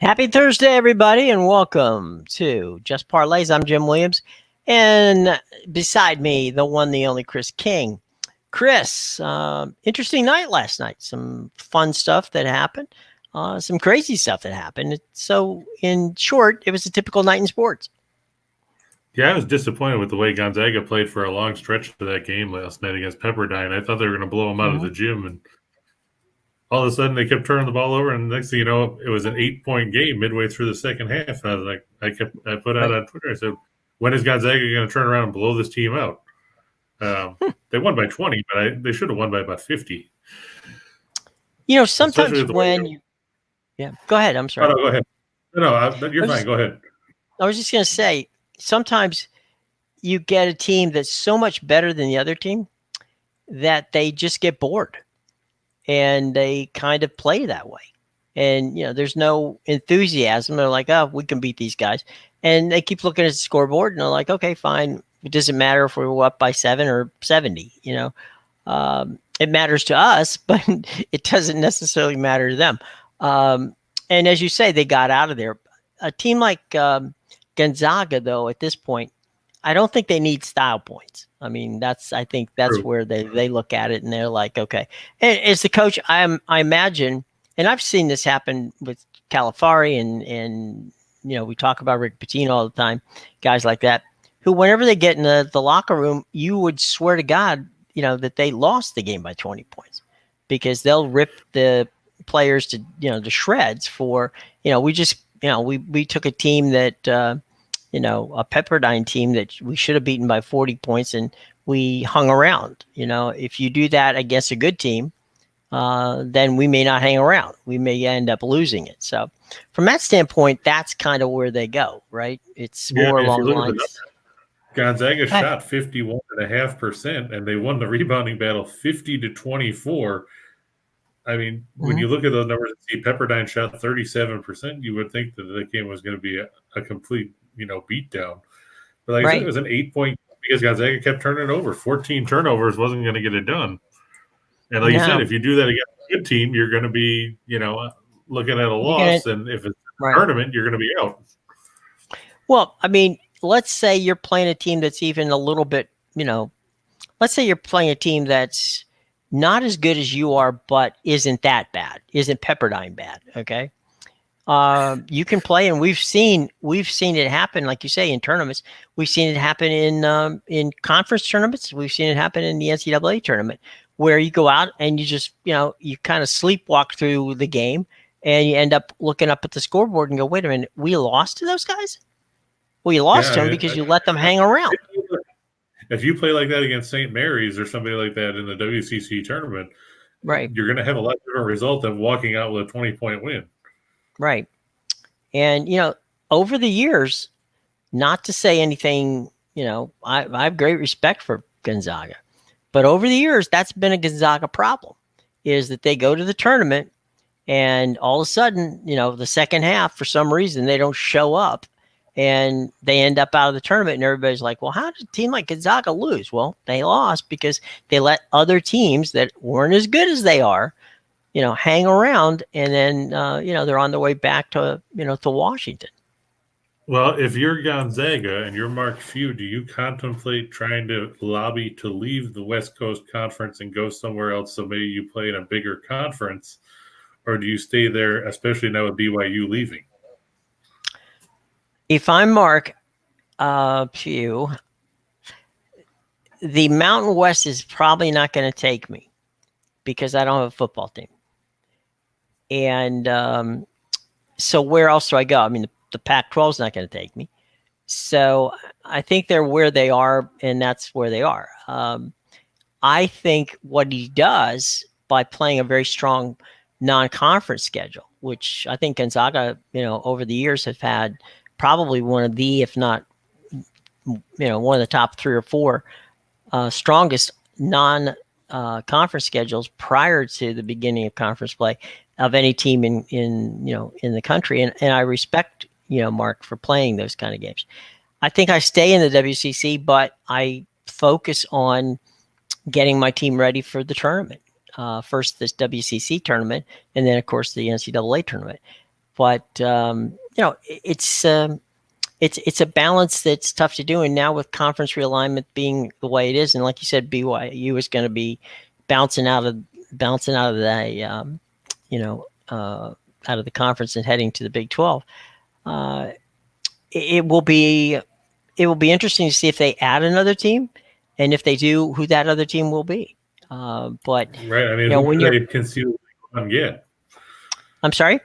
Happy Thursday, everybody, and welcome to Just Parlays. I'm Jim Williams, and beside me, the one, the only Chris King. Chris, interesting night last night. Some fun stuff that happened, some crazy stuff that happened. So, in short, it was a typical night in sports. Yeah, I was disappointed with the way Gonzaga played for a long stretch of that game last night against Pepperdine. I thought they were going to blow them out of the gym, and all of a sudden they kept turning the ball over, and next thing you know, it was an 8-point game midway through the second half. And I was like, I put out on Twitter, I said, when is Gonzaga going to turn around and blow this team out? They won by 20, but they should have won by about 50. You know, sometimes when yeah, go ahead. I'm sorry. Oh, no, go ahead. No, you're fine. Go ahead. I was just going to say, sometimes you get a team that's so much better than the other team that they just get bored. And they kind of play that way. And, there's no enthusiasm. They're like, oh, we can beat these guys. And they keep looking at the scoreboard and they're like, okay, fine. It doesn't matter if we're up by 7 or 70, It matters to us, but it doesn't necessarily matter to them. And as you say, they got out of there. A team like Gonzaga, though, at this point, I don't think they need style points. I mean, I think that's where they look at it and they're like, okay. And as the coach, I imagine, and I've seen this happen with Calipari and we talk about Rick Pitino all the time, guys like that, who whenever they get in the locker room, you would swear to God, that they lost the game by 20 points because they'll rip the players to shreds for, we took a team that, a Pepperdine team that we should have beaten by 40 points and we hung around. If you do that against a good team, then we may not hang around. We may end up losing it. So from that standpoint, that's kind of where they go, right? It's more along the lines. Gonzaga shot 51.5% and they won the rebounding battle 50-24. I mean, when you look at those numbers and see Pepperdine shot 37%, you would think that the game was going to be a complete beat down. But like I said, it was an 8-point because Gonzaga kept turning it over. 14 turnovers wasn't going to get it done. And like you said, if you do that against a good team, you're going to be, looking at a loss. And if it's a tournament, you're going to be out. Well, I mean, let's say you're playing a team that's even a little bit, let's say you're playing a team that's not as good as you are, but isn't that bad, isn't Pepperdine bad, okay? You can play, and we've seen it happen, like you say, in tournaments. We've seen it happen in conference tournaments. We've seen it happen in the NCAA tournament, where you go out and you just you kind of sleepwalk through the game, and you end up looking up at the scoreboard and go, "Wait a minute, we lost to those guys? Well, you lost to them because you let them hang around." If you play like that against St. Mary's or somebody like that in the WCC tournament, right, you're going to have a lot different result than walking out with a 20-point win. Right. And, over the years, not to say anything, I have great respect for Gonzaga, but over the years, that's been a Gonzaga problem, is that they go to the tournament and all of a sudden, the second half, for some reason, they don't show up and they end up out of the tournament and everybody's like, well, how did a team like Gonzaga lose? Well, they lost because they let other teams that weren't as good as they are hang around, and then, they're on their way back to, to Washington. Well, if you're Gonzaga and you're Mark Few, do you contemplate trying to lobby to leave the West Coast Conference and go somewhere else so maybe you play in a bigger conference, or do you stay there, especially now with BYU leaving? If I'm Mark Few, the Mountain West is probably not going to take me because I don't have a football team. And so where else do I go? I mean, the Pac-12 is not going to take me. So I think they're where they are, and that's where they are. I think what he does by playing a very strong non-conference schedule, which I think Gonzaga, over the years have had probably one of the, if not, one of the top 3 or 4 strongest non-conference schedules prior to the beginning of conference play of any team in the country. And I respect, Mark, for playing those kind of games. I think I stay in the WCC, but I focus on getting my team ready for the tournament. First, this WCC tournament, and then, of course, the NCAA tournament. But it's a balance that's tough to do. And now with conference realignment being the way it is, and like you said, BYU is going to be bouncing out of the out of the conference and heading to the Big 12. It will be interesting to see if they add another team, and if they do, who that other team will be. But right, I mean, who could they conceivably get? I'm sorry.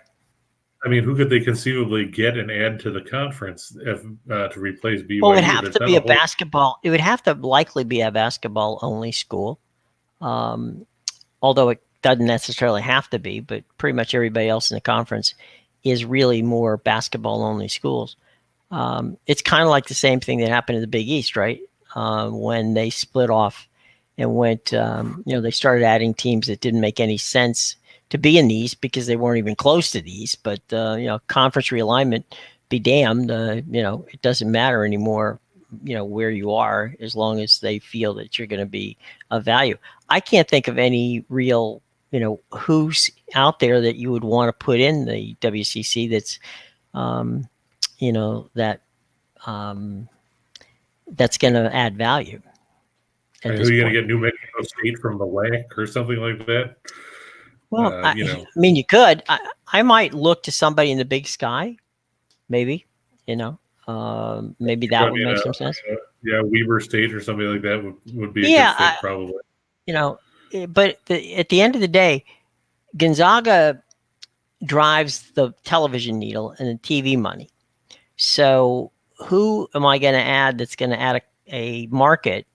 I mean, who could they conceivably get and add to the conference to replace BYU? Well, it would have to be a basketball. It would have to likely be a basketball only school, although it doesn't necessarily have to be. But pretty much everybody else in the conference is really more basketball only schools. It's kind of like the same thing that happened in the Big East, right? When they split off and went, they started adding teams that didn't make any sense to be in the East because they weren't even close to the East. But, conference realignment, be damned, it doesn't matter anymore, where you are, as long as they feel that you're going to be of value. I can't think of any real, who's out there that you would want to put in the WCC that's, that's going to add value. Who are you going to get? New Mexico State from the WAC or something like that? Well, I mean, you could. I might look to somebody in the Big Sky, maybe. Maybe that would make some sense. Weber State or something like that would be a good fit, probably. But at the end of the day, Gonzaga drives the television needle and the TV money. So who am I going to add that's going to add a market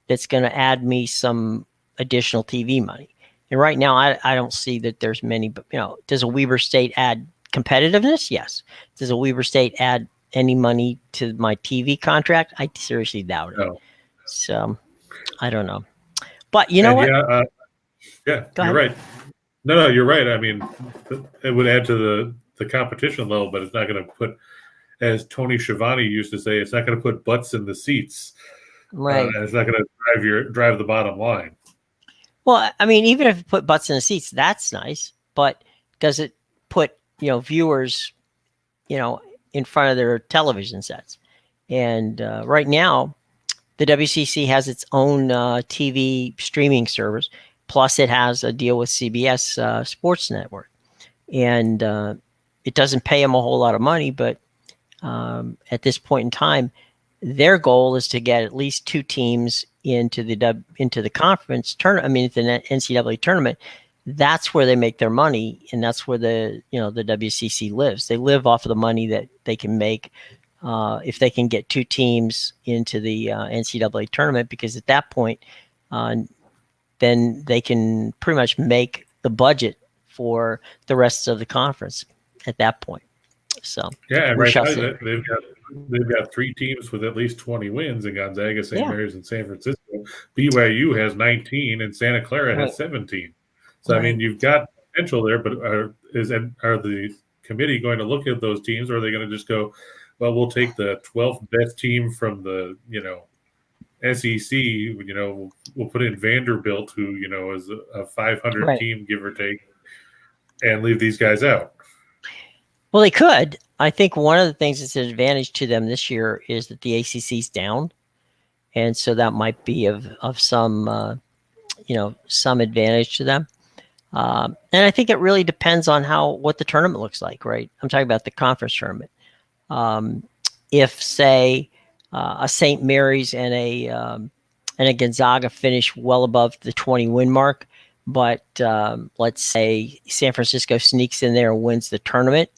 that's going to add me some additional TV money? And right now, I don't see that there's many. But does a Weber State add competitiveness? Yes. Does a Weber State add any money to my TV contract? I seriously doubt it. No. So I don't know. But you know what? You're right. No, you're right. I mean, it would add to the competition level, but it's not going to put, as Tony Schiavone used to say, it's not going to put butts in the seats. Right. And it's not going to drive the bottom line. Well, I mean, even if you put butts in the seats, that's nice. But does it put, viewers, in front of their television sets? And right now, the WCC has its own TV streaming service. Plus, it has a deal with CBS Sports Network. And it doesn't pay them a whole lot of money, but at this point in time, their goal is to get at least two teams into the conference tournament. I mean, into the NCAA tournament. That's where they make their money, and that's where the WCC lives. They live off of the money that they can make if they can get two teams into the NCAA tournament, because at that point, then they can pretty much make the budget for the rest of the conference at that point. So right now they've got three teams with at least 20 wins in Gonzaga, St. Mary's, and San Francisco. BYU has 19, and Santa Clara has 17. So I mean, you've got potential there, but are the committee going to look at those teams, or are they going to just go, well, we'll take the 12th best team from the SEC, we'll put in Vanderbilt, who is a 500 team, give or take, and leave these guys out? Well, they could. I think one of the things that's an advantage to them this year is that the ACC's down, and so that might be of some some advantage to them. And I think it really depends on what the tournament looks like, right? I'm talking about the conference tournament. If, say, a St. Mary's and a Gonzaga finish well above the 20 win mark, but let's say San Francisco sneaks in there and wins the tournament,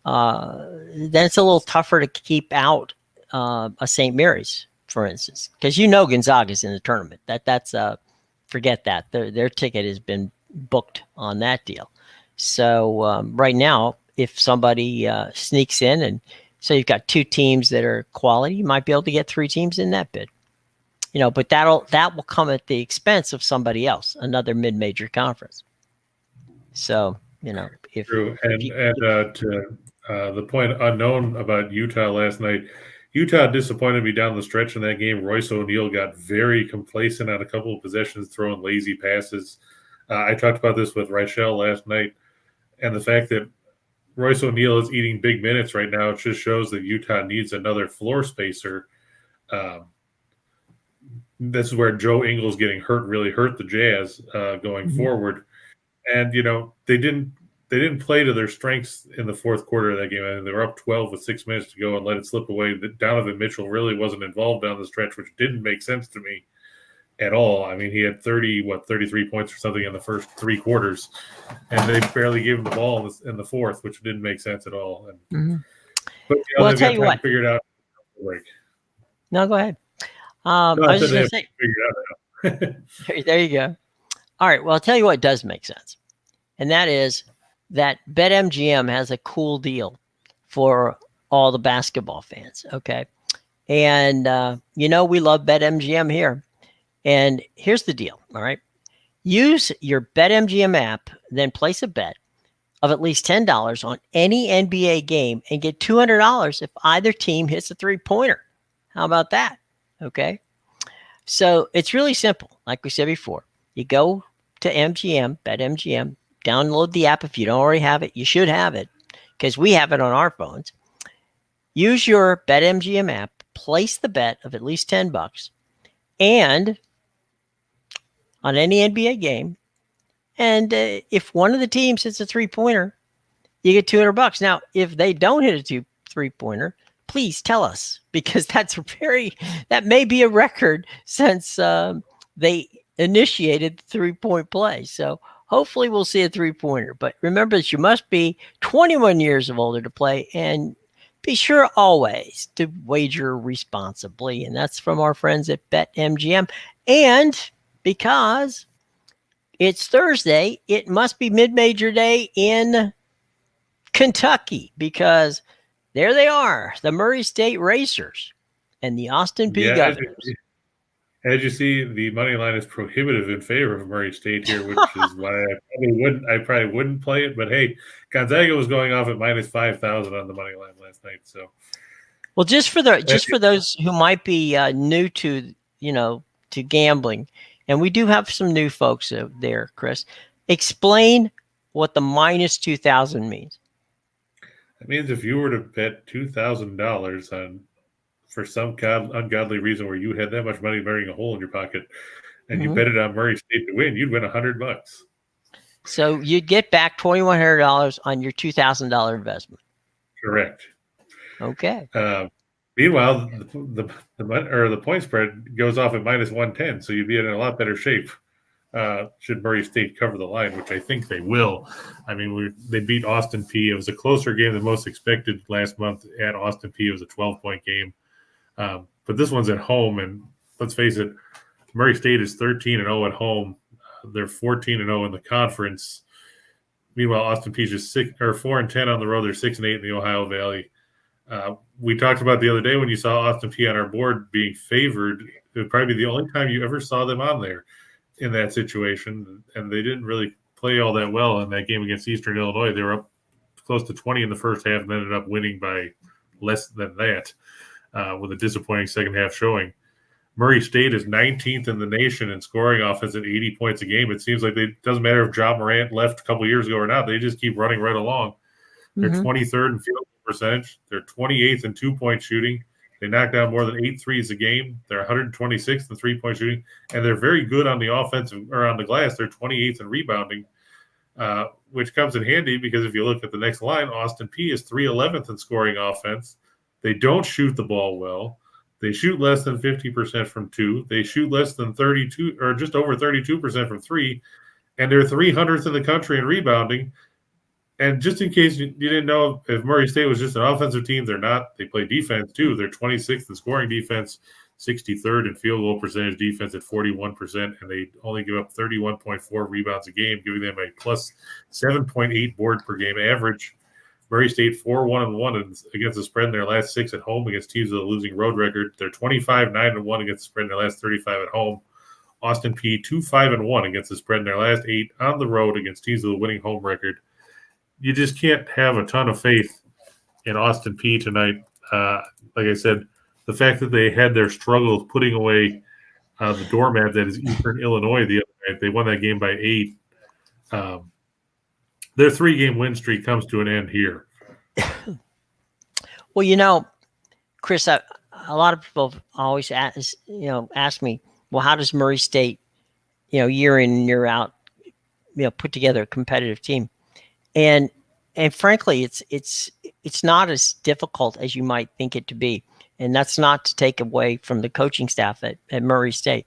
then it's a little tougher to keep out a St. Mary's, for instance, because Gonzaga's in the tournament. That's forget that their ticket has been booked on that deal. So right now, if somebody sneaks in, and so you've got two teams that are quality, you might be able to get three teams in that bid. But that will come at the expense of somebody else, another mid-major conference. So if true, to the point unknown about Utah last night, Utah disappointed me down the stretch in that game. Royce O'Neal got very complacent on a couple of possessions, throwing lazy passes. I talked about this with Rachel last night, and the fact that Royce O'Neal is eating big minutes right now. It just shows that Utah needs another floor spacer. This is where Joe Ingles getting hurt really hurt the Jazz going forward. And they didn't play to their strengths in the fourth quarter of that game. I mean, they were up 12 with 6 minutes to go and let it slip away. Donovan Mitchell really wasn't involved down the stretch, which didn't make sense to me at all. I mean, he had 33 points or something in the first three quarters, and they barely gave him the ball in the fourth, which didn't make sense at all. But well, I'll they've tell got you time what. to figure it out. Break. No, go ahead. I was just going to say. Figure it out. There you go. All right. Well, I'll tell you what does make sense. And that is that BetMGM has a cool deal for all the basketball fans. Okay. And, we love BetMGM here. And here's the deal. All right. Use your BetMGM app, then place a bet of at least $10 on any NBA game and get $200 if either team hits a three-pointer. How about that? Okay. So it's really simple. Like we said before, you go to MGM, BetMGM, download the app. If you don't already have it, you should have it because we have it on our phones. Use your BetMGM app, place the bet of at least $10 and on any NBA game. And if one of the teams hits a three-pointer, you get $200. Now, if they don't hit a three-pointer, please tell us because that may be a record since they initiated the three-point play. So hopefully we'll see a three-pointer. But remember that you must be 21 years of older to play, and be sure always to wager responsibly. And that's from our friends at BetMGM. And because it's Thursday, it must be mid-major day in Kentucky because there they are, the Murray State Racers and the Austin Peay Governors. As you see, the money line is prohibitive in favor of Murray State here, which is why I probably wouldn't play it. But hey, Gonzaga was going off at minus 5,000 on the money line last night. So, well, just for those who might be new to to gambling, and we do have some new folks there, Chris. Explain what the minus 2,000 means. It means if you were to bet $2,000 on, for some ungodly reason where you had that much money burning a hole in your pocket, and you bet it on Murray State to win, you'd win $100. So you'd get back $2,100 on your $2,000 investment. Correct. Okay. Meanwhile, the point spread goes off at minus 110, so you'd be in a lot better shape. Should Murray State cover the line, which I think they will. I mean, they beat Austin Peay. It was a closer game than most expected last month at Austin Peay. It was a 12-point game. But this one's at home, and let's face it, Murray State is 13-0 at home. They're 14-0 in the conference. Meanwhile, Austin Peay is 4-10 on the road. They're 6-8 in the Ohio Valley. We talked about the other day when you saw Austin Peay on our board being favored. It would probably be the only time you ever saw them on there in that situation, and they didn't really play all that well in that game against Eastern Illinois. They were up close to 20 in the first half and ended up winning by less than that with a disappointing second half showing. Murray State is 19th in the nation in scoring offense at 80 points a game. It seems like it doesn't matter if Ja Morant left a couple years ago or not. They just keep running right along. They're 23rd in field goal percentage. They're 28th in two-point shooting. They knock down more than 8 threes a game. They're 126th in three-point shooting, and they're very good on the offensive or on the glass. They're 28th in rebounding, which comes in handy because if you look at the next line, Austin Peay is 311th in scoring offense. They don't shoot the ball well. They shoot less than 50% from two. They shoot less than 32 or just over 32% from three, and they're 300th in the country in rebounding. And just in case you didn't know if Murray State was just an offensive team, they're not. They play defense too. They're 26th in scoring defense, 63rd in field goal percentage defense at 41%, and they only give up 31.4 rebounds a game, giving them a plus 7.8 board per game average. Murray State 4-1-1 against the spread in their last 6 at home against teams with a losing road record. They're 25-9-1 against the spread in their last 35 at home. Austin Peay 2-5-1 against the spread in their last 8 on the road against teams with a winning home record. You just can't have a ton of faith in Austin Peay tonight. Like I said, the fact that they had their struggles putting away the doormat that is Eastern Illinois the other night, they won that game by 8. their 3-game win streak comes to an end here. Well, Chris, a lot of people always ask me, well, how does Murray State, year in and year out, put together a competitive team? And frankly, it's not as difficult as you might think it to be. And that's not to take away from the coaching staff at Murray State.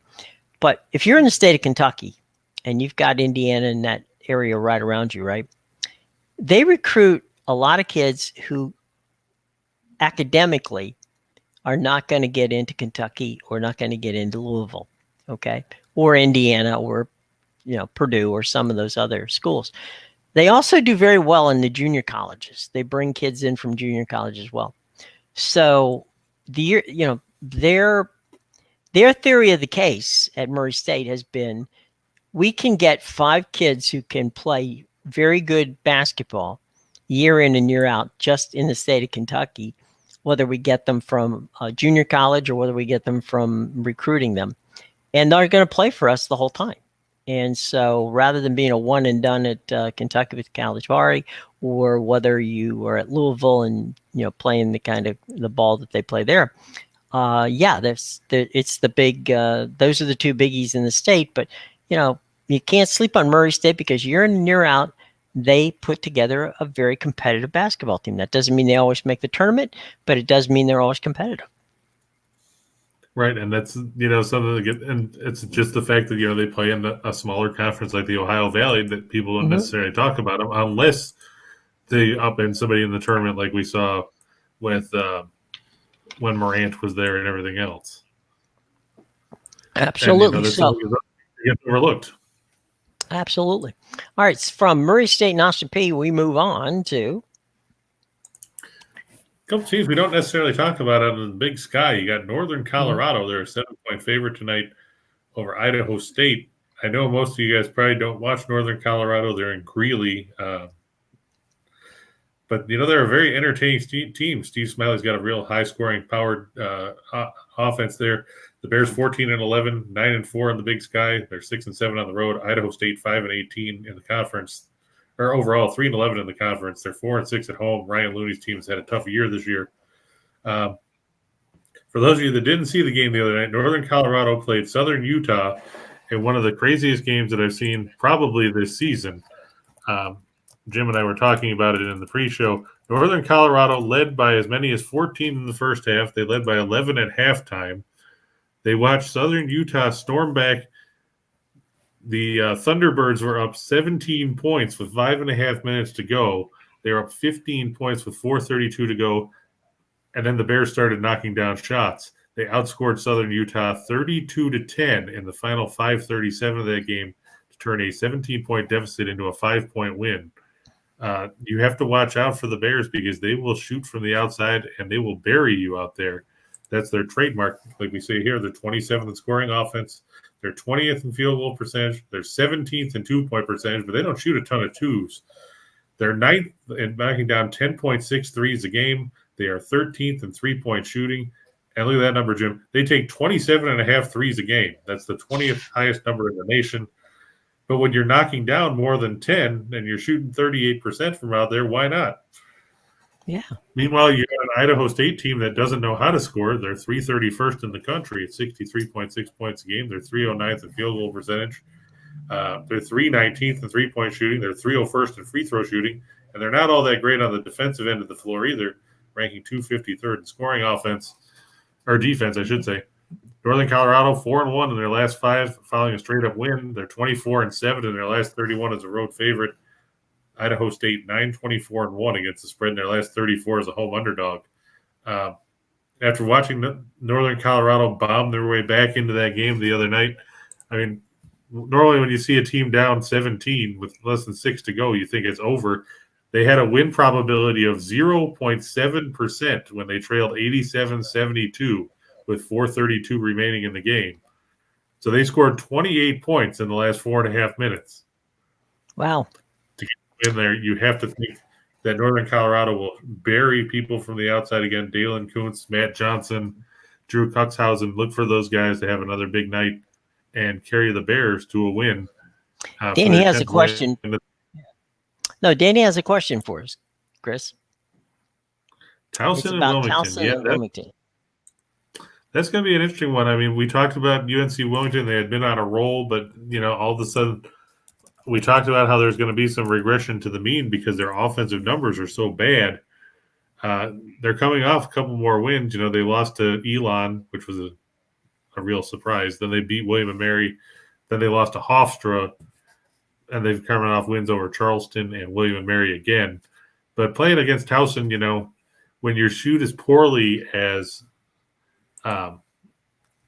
But if you're in the state of Kentucky and you've got Indiana in that area right around you, right? They recruit a lot of kids who academically are not going to get into Kentucky or not going to get into Louisville, okay? Or Indiana or, Purdue or some of those other schools. They also do very well in the junior colleges. They bring kids in from junior college as well. So their theory of the case at Murray State has been, we can get 5 kids who can play very good basketball year in and year out just in the state of Kentucky, whether we get them from junior college or whether we get them from recruiting them. And they're going to play for us the whole time. And so rather than being a one and done at Kentucky with Calipari, or whether you are at Louisville and, playing the kind of the ball that they play there, it's the big, those are the 2 biggies in the state. But, you can't sleep on Murray State because year in and year out, they put together a very competitive basketball team. That doesn't mean they always make the tournament, but it does mean they're always competitive. Right, and that's something to get, and it's just the fact that they play in a smaller conference like the Ohio Valley that people don't necessarily talk about them unless they up in somebody in the tournament like we saw with when Morant was there and everything else. Absolutely, and, so get overlooked. Absolutely. All right, from Murray State and Austin Peay, we move on to a couple teams we don't necessarily talk about out in the Big Sky. You got Northern Colorado. They're a 7-point favorite tonight over Idaho State. I know most of you guys probably don't watch Northern Colorado. They're in Greeley. But, they're a very entertaining team. Steve Smiley's got a real high-scoring, powered offense there. The Bears 14-11, 9-4 in the Big Sky. They're 6-7 on the road. Idaho State 5-18 in the conference. Or overall, 3-11 in the conference. They're 4-6 at home. Ryan Looney's team has had a tough year this year. For those of you that didn't see the game the other night, Northern Colorado played Southern Utah in one of the craziest games that I've seen probably this season. Jim and I were talking about it in the pre-show. Northern Colorado led by as many as 14 in the first half. They led by 11 at halftime. They watched Southern Utah storm back. The Thunderbirds were up 17 points with 5.5 minutes to go. They were up 15 points with 4:32 to go. And then the Bears started knocking down shots. They outscored Southern Utah 32-10 in the final 5:37 of that game to turn a 17-point deficit into a 5-point win. You have to watch out for the Bears because they will shoot from the outside and they will bury you out there. That's their trademark. Like we say here, they're 27th in scoring offense. They're 20th in field goal percentage. They're 17th in 2-point percentage, but they don't shoot a ton of twos. They're 9th in knocking down 10.6 threes a game. They are 13th in 3-point shooting. And look at that number, Jim. They take 27.5 threes a game. That's the 20th highest number in the nation. But when you're knocking down more than 10 and you're shooting 38% from out there, why not? Yeah. Meanwhile, you got an Idaho State team that doesn't know how to score. They're 331st in the country at 63.6 points a game. They're 309th in field goal percentage. They're 319th in 3-point shooting. They're 301st in free throw shooting. And they're not all that great on the defensive end of the floor either, ranking 253rd in scoring offense, or defense, I should say. Northern Colorado 4-1 in their last 5, following a straight-up win. They're 24-7 in their last 31 as a road favorite. Idaho State 9-24-1 against the spread in their last 34 as a home underdog. After watching Northern Colorado bomb their way back into that game the other night, I mean, normally when you see a team down 17 with less than 6 to go, you think it's over. They had a win probability of 0.7% when they trailed 87-72 with 4:32 remaining in the game. So they scored 28 points in the last 4.5 minutes. Wow. To get in there, you have to think that Northern Colorado will bury people from the outside again. Dalen Kuntz, Matt Johnson, Drew Cuxhausen. Look for those guys to have another big night and carry the Bears to a win. Danny has a question. No, Danny has a question for us, Chris. Towson and Wilmington. Towson and Wilmington. That's going to be an interesting one. I mean, we talked about UNC Wilmington. They had been on a roll, but, all of a sudden we talked about how there's going to be some regression to the mean because their offensive numbers are so bad. They're coming off a couple more wins. They lost to Elon, which was a real surprise. Then they beat William & Mary. Then they lost to Hofstra, and they've coming off wins over Charleston and William & Mary again. But playing against Towson, when you shoot as poorly as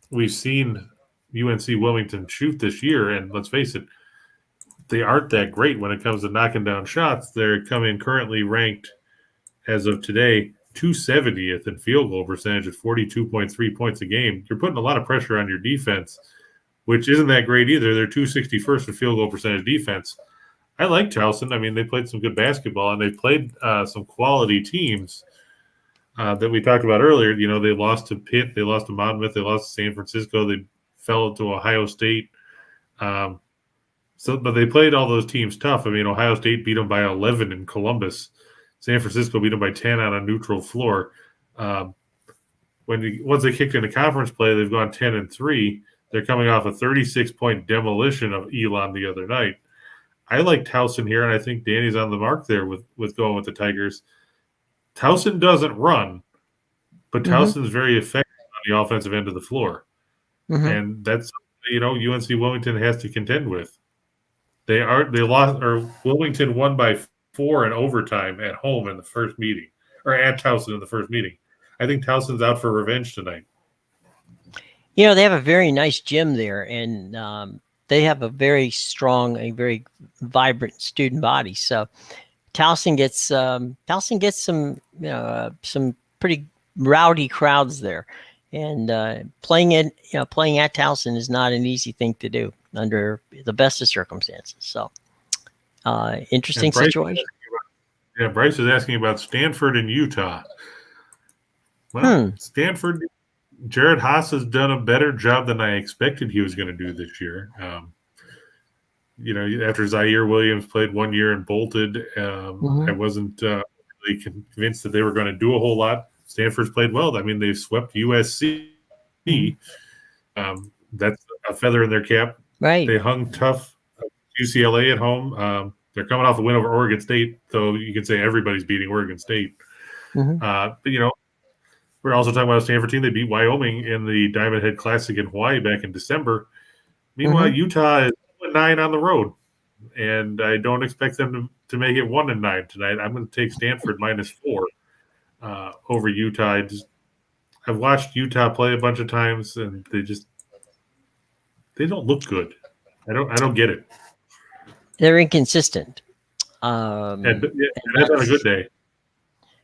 we've seen UNC Wilmington shoot this year, and let's face it, they aren't that great when it comes to knocking down shots. They're coming currently ranked as of today 270th in field goal percentage at 42.3 points a game. You're putting a lot of pressure on your defense, which isn't that great either. They're 261st in field goal percentage defense. I like Towson. I mean, they played some good basketball, and they played some quality teams that we talked about earlier. They lost to Pitt, they lost to Monmouth, they lost to San Francisco, they fell to Ohio State. But they played all those teams tough. I mean, Ohio State beat them by 11 in Columbus. San Francisco beat them by 10 on a neutral floor. Once they kicked into conference play, they've gone 10-3. They're coming off a 36-point demolition of Elon the other night. I like Towson here, and I think Danny's on the mark there with going with the Tigers. Towson doesn't run, but Towson's very effective on the offensive end of the floor. And that's UNC Wilmington has to contend with. Wilmington won by 4 in overtime at home in the first meeting, or at Towson in the first meeting. I think Towson's out for revenge tonight. They have a very nice gym there, and they have a very strong, a very vibrant student body. So Towson gets some pretty rowdy crowds there, and playing at Towson is not an easy thing to do under the best of circumstances. So interesting situation. Bryce is asking about Stanford and Utah. Well, Stanford, Jared Haas has done a better job than I expected he was going to do this year. After Zaire Williams played 1 year and bolted, I wasn't really convinced that they were going to do a whole lot. Stanford's played well. I mean, they've swept USC. That's a feather in their cap. Right. They hung tough UCLA at home. They're coming off a win over Oregon State, so you can say everybody's beating Oregon State. But, we're also talking about a Stanford team. They beat Wyoming in the Diamond Head Classic in Hawaii back in December. Meanwhile, Utah is 9 on the road, and I don't expect them to make it 1-9 tonight. I'm going to take Stanford -4 over Utah. I've watched Utah play a bunch of times, and they don't look good. I don't get it. They're inconsistent. And that's on a good day.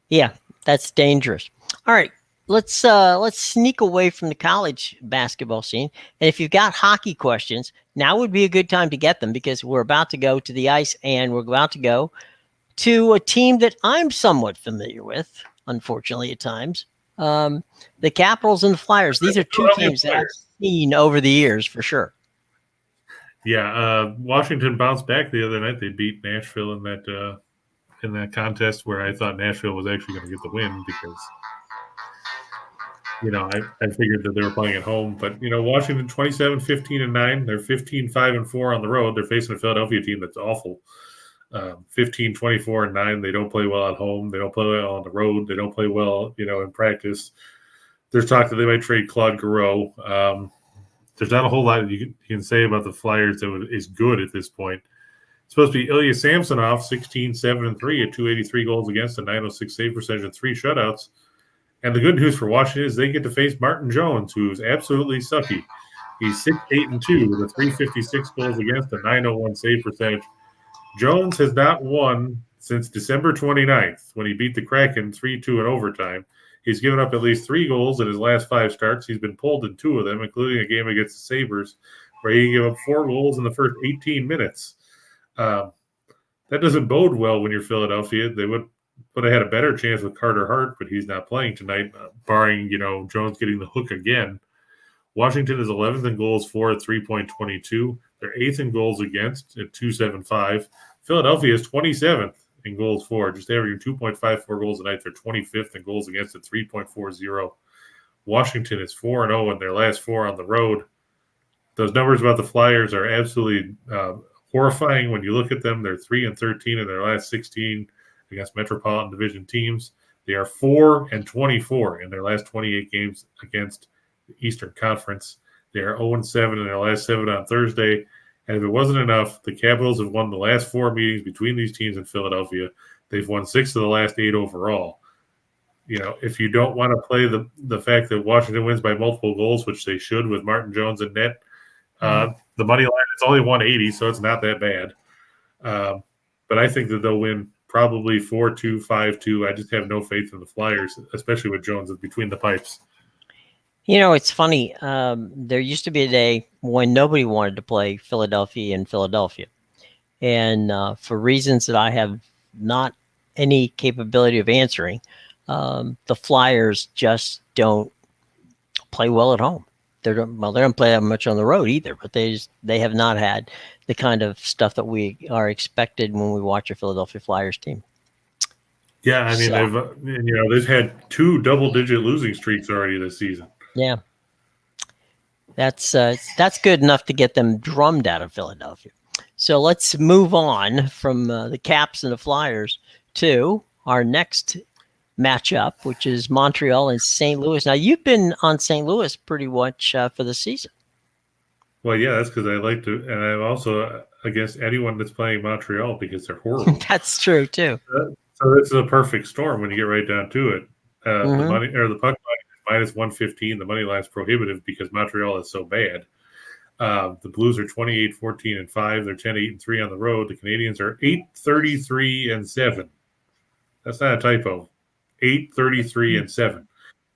Yeah, that's dangerous. All right. Let's sneak away from the college basketball scene. And if you've got hockey questions, now would be a good time to get them, because we're about to go to the ice, and we're about to go to a team that I'm somewhat familiar with, unfortunately, at times. The Capitals and the Flyers. These are two teams that I've seen over the years for sure. Yeah, Washington bounced back the other night. They beat Nashville in that contest where I thought Nashville was actually going to get the win because I figured that they were playing at home. But, Washington 27-15-9. They're 15-5-4 on the road. They're facing a Philadelphia team that's awful. 15-24-9. They don't play well at home. They don't play well on the road. They don't play well, in practice. There's talk that they might trade Claude Giroux. There's not a whole lot you can say about the Flyers that is good at this point. It's supposed to be Ilya Samsonov, 16-7-3 at 283 goals against, a 906 save percentage, and 3 shutouts. And the good news for Washington is they get to face Martin Jones, who is absolutely sucky. He's 6-8-2 with a 356 goals against, a 901 save percentage. Jones has not won since December 29th when he beat the Kraken 3-2 in overtime. He's given up at least 3 goals in his last 5 starts. He's been pulled in 2 of them, including a game against the Sabres, where he gave up 4 goals in the first 18 minutes. That doesn't bode well when you're Philadelphia. They would have had a better chance with Carter Hart, but he's not playing tonight, barring, Jones getting the hook again. Washington is 11th in goals for at 3.22. They're 8th in goals against at 2.75. Philadelphia is 27th in goals for, just averaging 2.54 goals a night. They're 25th in goals against at 3.40. Washington is 4-0 in their last 4 on the road. Those numbers about the Flyers are absolutely horrifying when you look at them. They're 3-13 in their last 16 against Metropolitan Division teams. They are 4-24 in their last 28 games against the Eastern Conference. They are 0-7 in their last 7 on Thursday. And if it wasn't enough, the Capitals have won the last 4 meetings between these teams in Philadelphia. They've won 6 of the last 8 overall. You know, if you don't want to play the fact that Washington wins by multiple goals, which they should with Martin Jones in net, the money line is only 180, so it's not that bad. But I think that they'll win probably 4-2, 5-2. I just have no faith in the Flyers, especially with Jones between the pipes. You know, it's funny. There used to be a day when nobody wanted to play Philadelphia in Philadelphia. And for reasons that I have not any capability of answering, the Flyers just don't play well at home. They don't play that much on the road either, but they have not had the kind of stuff that we are expected when we watch a Philadelphia Flyers team. Yeah, I mean, they've had 2 double-digit losing streaks already this season. Yeah, that's good enough to get them drummed out of Philadelphia. So let's move on from the Caps and the Flyers to our next matchup, which is Montreal and St. Louis. Now, you've been on St. Louis pretty much for the season. Well, yeah, that's because I like to, and I'm also against anyone that's playing Montreal because they're horrible. That's true too. So this is a perfect storm when you get right down to it. The money or the puck line is -115. The money line is prohibitive because Montreal is so bad. The Blues are 28-14-5. They're 10-8-3 on the road. The Canadians are 8-33-7. That's not a typo. 8-33-7.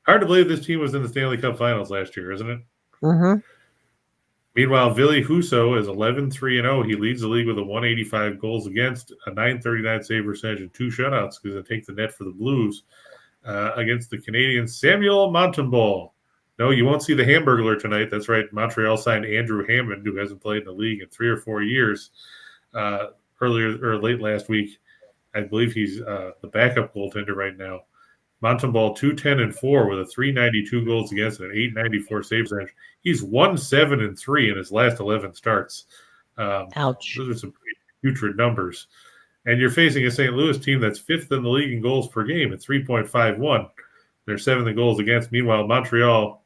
Hard to believe this team was in the Stanley Cup Finals last year, isn't it? Mm-hmm. Meanwhile, Ville Husso is 11-3-0. He leads the league with a 185 goals against, a 939 save percentage, and 2 shutouts because they take the net for the Blues. Against the Canadians, Samuel Montembeault. No, you won't see the Hamburglar tonight. That's right. Montreal signed Andrew Hammond, who hasn't played in the league in 3 or 4 years. Late last week, I believe he's the backup goaltender right now. Montembeault 2-10-4 with a 392 goals against and an 894 save percentage. He's 1-7-3 in his last 11 starts. Ouch. Those are some pretty putrid numbers. And you're facing a St. Louis team that's 5th in the league in goals per game at 3.51. They're 7th in goals against. Meanwhile, Montreal,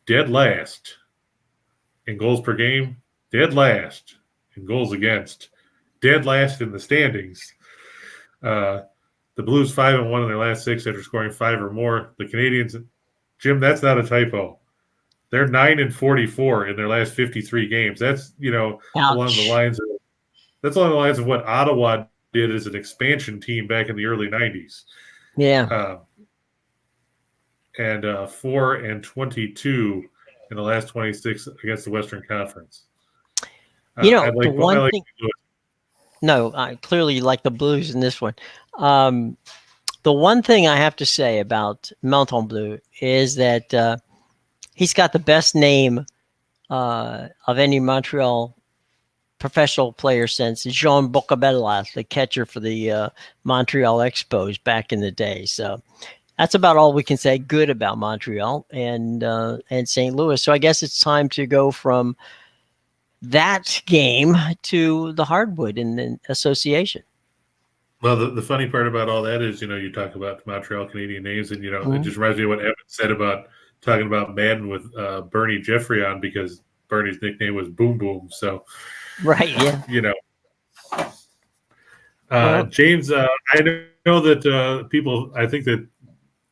dead last in goals per game, dead last in goals against, dead last in the standings. The Blues 5-1 in their last 6 after scoring 5 or more. The Canadians, Jim, that's not a typo. They're 9-44 in their last 53 games. That's along the lines of what Ottawa did as an expansion team back in the early 90s. Yeah. And 4-22 in the last 26 against the Western Conference. The one thing. No, I clearly like the Blues in this one. The one thing I have to say about Montembeault is that he's got the best name of any Montreal professional player since Jean Bocabella, the catcher for the Montreal Expos back in the day. So that's about all we can say good about Montreal and St. Louis. So I guess it's time to go from that game to the hardwood in the association. Well, the funny part about all that is, you talk about Montreal Canadian names, and, it just reminds me of what Evan said about talking about Madden with Bernie Jeffrey on, because Bernie's nickname was Boom Boom. So, right, yeah. James, I know that people, I think that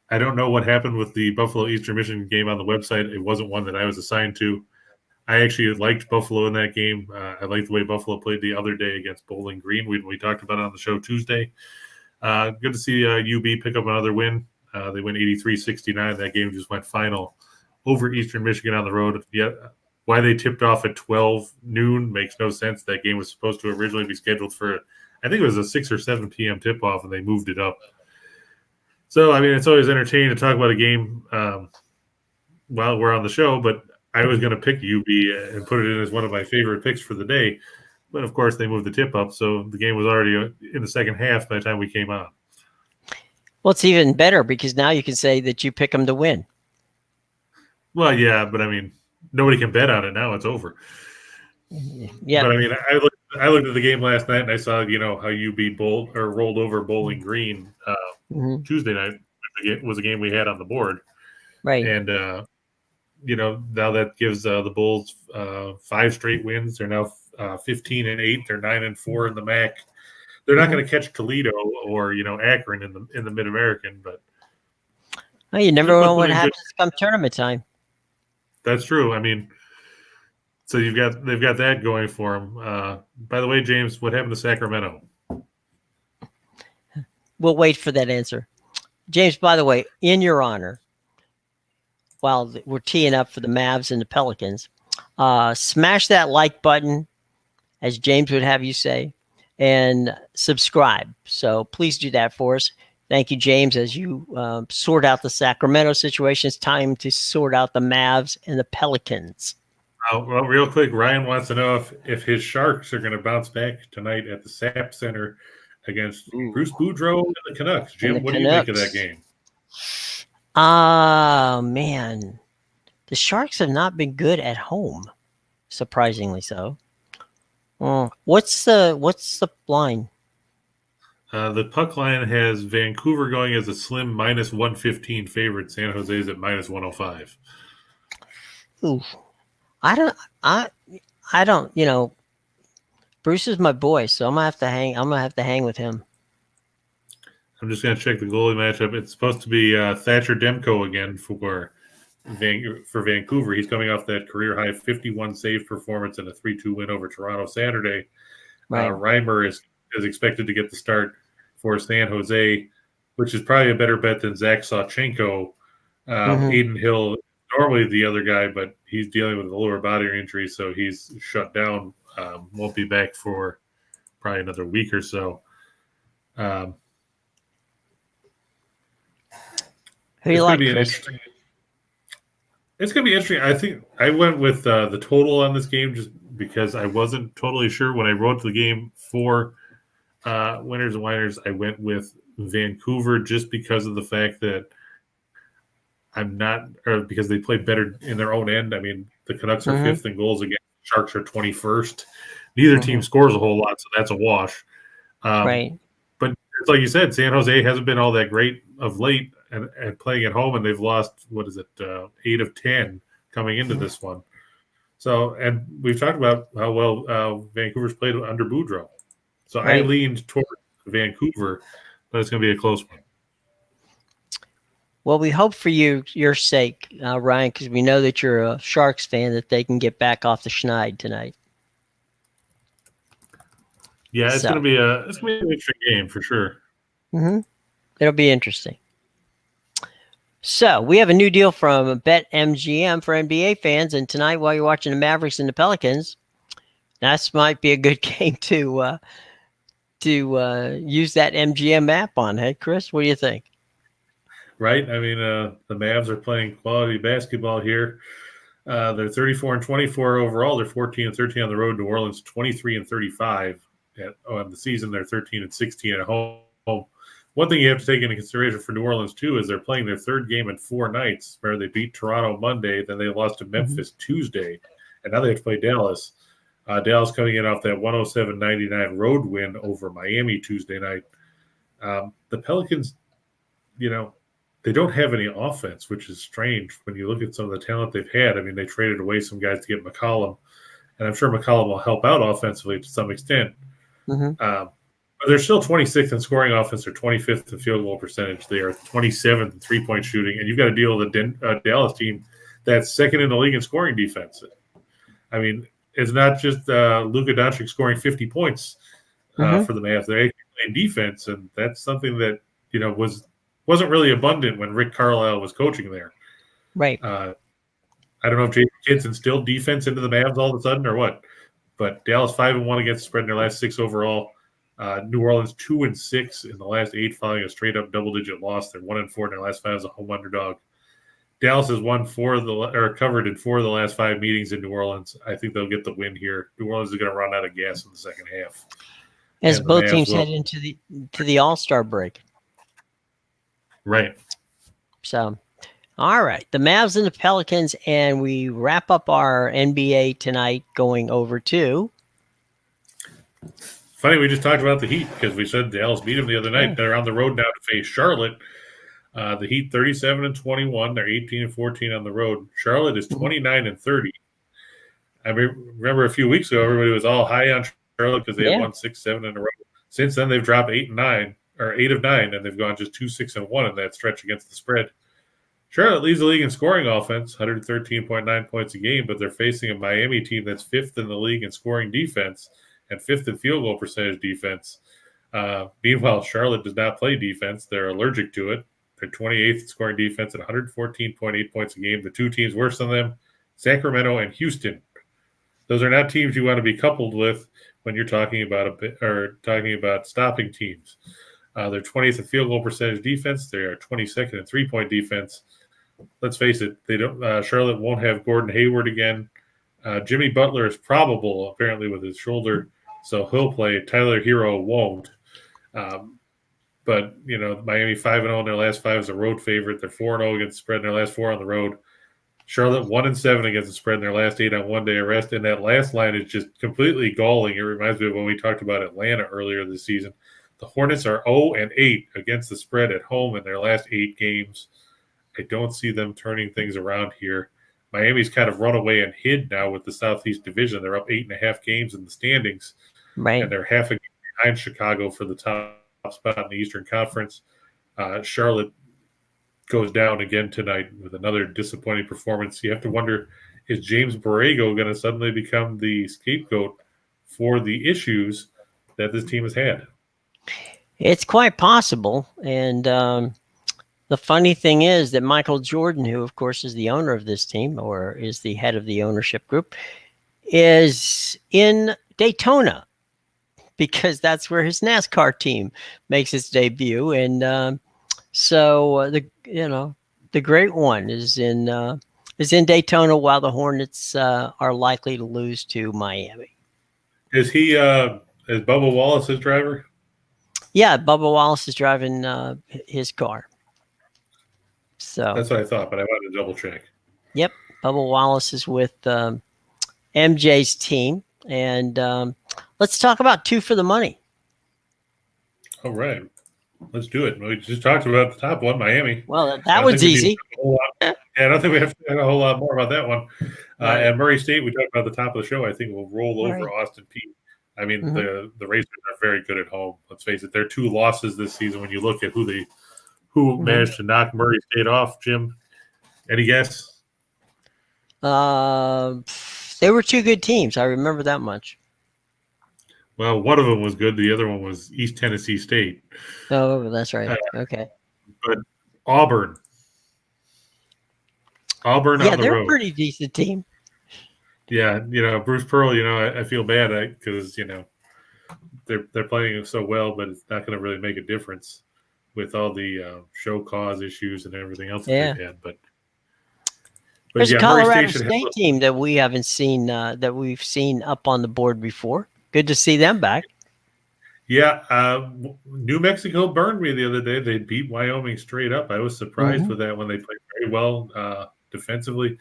I don't know what happened with the Buffalo Eastern Michigan game on the website. It wasn't one that I was assigned to. I actually liked Buffalo in that game. I liked the way Buffalo played the other day against Bowling Green. We talked about it on the show Tuesday. Good to see UB pick up another win. They went 83-69. That game just went final over Eastern Michigan on the road. Yet, why they tipped off at 12 noon makes no sense. That game was supposed to originally be scheduled for, I think it was a 6 or 7 p.m. tip-off, and they moved it up. So, I mean, it's always entertaining to talk about a game while we're on the show, but I was going to pick UB and put it in as one of my favorite picks for the day. But of course, they moved the tip up, so the game was already in the second half by the time we came on. Well, it's even better because now you can say that you pick them to win. Well, yeah, but I mean, nobody can bet on it now. It's over. Yeah. But I mean, I looked at the game last night and I saw, how UB rolled over Bowling Green Tuesday night. It was a game we had on the board. Right. And, now that gives the Bulls 5 straight wins. They're now 15-8. They're 9-4 in the MAC. They're not going to catch Toledo or Akron in the Mid American, but well, you never know what happens come tournament time. That's true. I mean, so they've got that going for them. By the way, James, what happened to Sacramento? We'll wait for that answer, James. By the way, in your honor, while we're teeing up for the Mavs and the Pelicans, smash that like button, as James would have you say, and subscribe. So please do that for us. Thank you, James. As you sort out the Sacramento situation, it's time to sort out the Mavs and the Pelicans. Well, real quick, Ryan wants to know if his Sharks are going to bounce back tonight at the SAP Center against Bruce Boudreau and the Canucks. Jim, what do you make of that game? Man, the Sharks have not been good at home, surprisingly so. What's the line? The puck line has Vancouver going as a slim -115 favorite. San Jose's at -105. Ooh, I don't. Bruce is my boy, so I'm gonna have to hang with him. I'm just gonna check the goalie matchup. It's supposed to be Thatcher Demko again for Vancouver. He's coming off that career high 51 save performance and a 3-2 win over Toronto Saturday. Right. Reimer is expected to get the start for San Jose, which is probably a better bet than Zach Sawchenko. Aiden Hill, normally the other guy, but he's dealing with a lower body injury, so he's shut down. Won't be back for probably another week or so. Who do you like, Chris? It's going to be interesting. I think I went with the total on this game just because I wasn't totally sure when I wrote the game for Winners and Whiners. I went with Vancouver just because of the fact that because they played better in their own end. I mean, the Canucks are fifth in goals against. Sharks are 21st. Neither team scores a whole lot, so that's a wash. Right. But it's like you said, San Jose hasn't been all that great of late and playing at home, and they've lost, 8 of 10 coming into this one. So, and we've talked about how well Vancouver's played under Boudreau. So I leaned toward Vancouver, but it's going to be a close one. Well, we hope for your sake, Ryan, because we know that you're a Sharks fan, that they can get back off the schneid tonight. Yeah, it's going to be an interesting game for sure. It'll be interesting. So we have a new deal from BetMGM for NBA fans, and tonight, while you're watching the Mavericks and the Pelicans, that might be a good game to use that MGM app on. Hey, Chris, what do you think? Right. I mean, the Mavs are playing quality basketball here. They're 34-24 overall. They're 14-13 on the road. New Orleans 23-35 on the season. They're 13-16 at home. One thing you have to take into consideration for New Orleans too is they're playing their third game in 4 nights. Where they beat Toronto Monday, then they lost to Memphis Tuesday, and now they have to play Dallas. Dallas coming in off that 107-99 road win over Miami Tuesday night. The Pelicans, they don't have any offense, which is strange when you look at some of the talent they've had. I mean, they traded away some guys to get McCollum, and I'm sure McCollum will help out offensively to some extent. But they're still 26th in scoring offense. They're 25th in field goal percentage. They are 27th in three-point shooting, and you've got to deal with a Dallas team that's second in the league in scoring defense. I mean, it's not just Luka Doncic scoring 50 points for the Mavs. They're actually playing defense, and that's something that wasn't really abundant when Rick Carlisle was coaching there. Right. I don't know if Jason Kidd's instilled defense into the Mavs all of a sudden or what, but Dallas 5-1 against the spread in their last 6 overall. New Orleans 2-6 in the last 8 following a straight up double-digit loss. They're 1-4 in their last 5 as a home underdog. Dallas has won covered in 4 of the last 5 meetings in New Orleans. I think they'll get the win here. New Orleans is going to run out of gas in the second half. As And both teams head into the All-Star break. Right. So, all right. The Mavs and the Pelicans, and we wrap up our NBA tonight going over to. Funny, we just talked about the Heat because we said Dallas beat them the other night. They're on the road now to face Charlotte. The Heat 37-21. They're 18-14 on the road. Charlotte is 29-30. I remember a few weeks ago, everybody was all high on Charlotte because they had won 6-7 in a row. Since then, they've dropped 8 of 9, and they've gone just 2-6-1 in that stretch against the spread. Charlotte leads the league in scoring offense, 113.9 points a game, but they're facing a Miami team that's 5th in the league in scoring defense and 5th in field goal percentage defense. Meanwhile, Charlotte does not play defense. They're allergic to it. They're 28th in scoring defense at 114.8 points a game. The 2 teams worse than them, Sacramento and Houston. Those are not teams you want to be coupled with when you're talking about stopping teams. They're 20th in field goal percentage defense. They are 22nd in 3-point defense. Let's face it, they don't. Charlotte won't have Gordon Hayward again. Jimmy Butler is probable, apparently, with his shoulder, so he'll play. Tyler Hero won't. But, Miami 5-0 in their last 5 is a road favorite. They're 4-0 against the spread in their last 4 on the road. Charlotte 1-7 against the spread in their last 8 on one-day arrest. And that last line is just completely galling. It reminds me of when we talked about Atlanta earlier this season. The Hornets are 0-8 against the spread at home in their last 8 games. I don't see them turning things around here. Miami's kind of run away and hid now with the Southeast Division. They're up 8.5 games in the standings. Right. And they're half a game behind Chicago for the top spot in the Eastern Conference. Charlotte goes down again tonight with another disappointing performance. You have to wonder, is James Borrego going to suddenly become the scapegoat for the issues that this team has had? It's quite possible. And the funny thing is that Michael Jordan, who, of course, is the owner of this team or is the head of the ownership group, is in Daytona because that's where his NASCAR team makes its debut. And so the great one is in Daytona while the Hornets are likely to lose to Miami. Is Bubba Wallace his driver? Yeah, Bubba Wallace is driving his car. So that's what I thought, but I wanted to double check. Yep, Bubba Wallace is with MJ's team, and let's talk about 2 for the money. All right. Let's do it. We just talked about the top one, Miami. Well, that was easy. I don't think we have to talk a whole lot more about that one. Right. At Murray State, we talked about the top of the show. I think we'll roll over Austin Peay. I mean, the Racers are very good at home. Let's face it. They're 2 losses this season when you look at who managed to knock Murray State off. Jim, any guess? They were 2 good teams. I remember that much. Well, one of them was good. The other one was East Tennessee State. Oh, that's right. Okay. But Auburn on the road. Yeah, they're a pretty decent team. Yeah, Bruce Pearl, I feel bad because, they're playing so well, but it's not going to really make a difference with all the show cause issues and everything else that they've had. But there's a Colorado State team that we haven't seen, that we've seen up on the board before. Good to see them back. Yeah, New Mexico burned me the other day. They beat Wyoming straight up. I was surprised with that when they played very well defensively.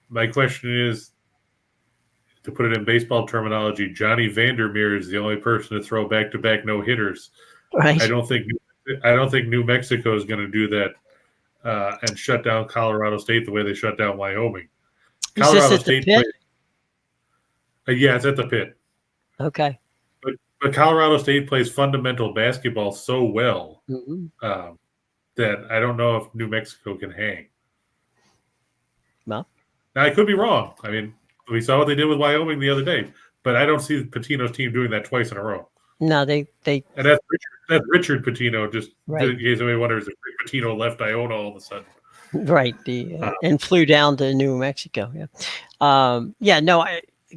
My question is, to put it in baseball terminology, Johnny Vandermeer is the only person to throw back-to-back no-hitters. Right. I don't think New Mexico is going to do that and shut down Colorado State the way they shut down Wyoming. Colorado State the Pit? Yeah, it's at the Pit. Okay. But Colorado State plays fundamental basketball so well that I don't know if New Mexico can hang. Well, now I could be wrong. I mean, we saw what they did with Wyoming the other day, but I don't see Pitino's team doing that twice in a row. No, they and that's Richard Pitino. Just in case anybody wonders if Pitino left Iona all of a sudden. Right. And flew down to New Mexico. Yeah.